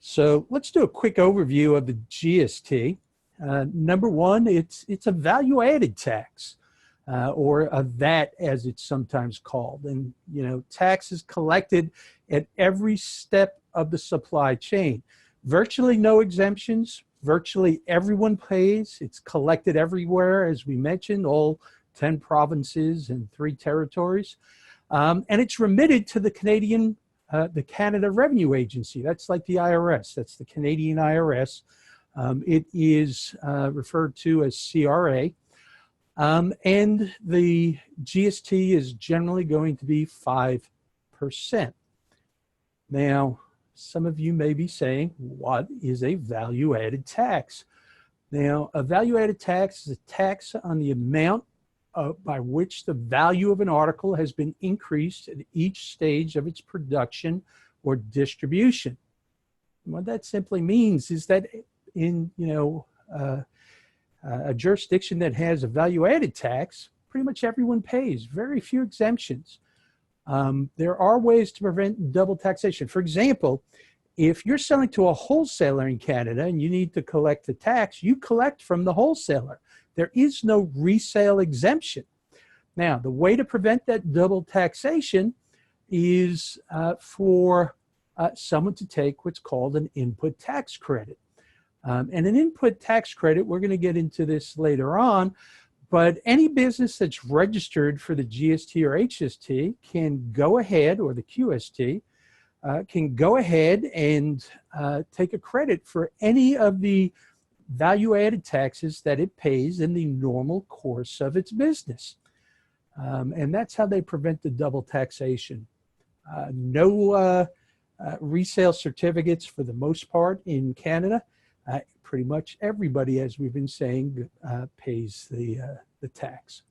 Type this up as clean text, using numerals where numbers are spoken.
So let's do a quick overview of the GST. Number one, it's a value-added tax, or a VAT as it's sometimes called. And, tax is collected at every step of the supply chain. Virtually no exemptions. Virtually everyone pays. It's collected everywhere, as we mentioned, all 10 provinces and 3 territories. And it's remitted to the Canada Revenue Agency. That's like the IRS. That's the Canadian IRS. It is referred to as CRA. And the GST is generally going to be 5%. Now, some of you may be saying, what is a value-added tax? Now, a value-added tax is a tax on the amount by which the value of an article has been increased at each stage of its production or distribution. What that simply means is that in a jurisdiction that has a value-added tax, pretty much everyone pays, very few exemptions. There are ways to prevent double taxation. For example, if you're selling to a wholesaler in Canada and you need to collect the tax, you collect from the wholesaler. There is no resale exemption. Now, the way to prevent that double taxation is for someone to take what's called an input tax credit. And an input tax credit, we're going to get into this later on, but any business that's registered for the GST or HST can go ahead, or the QST, can go ahead and take a credit for any of the value-added taxes that it pays in the normal course of its business. And that's how they prevent the double taxation. No resale certificates for the most part in Canada. Pretty much everybody, as we've been saying, pays the tax.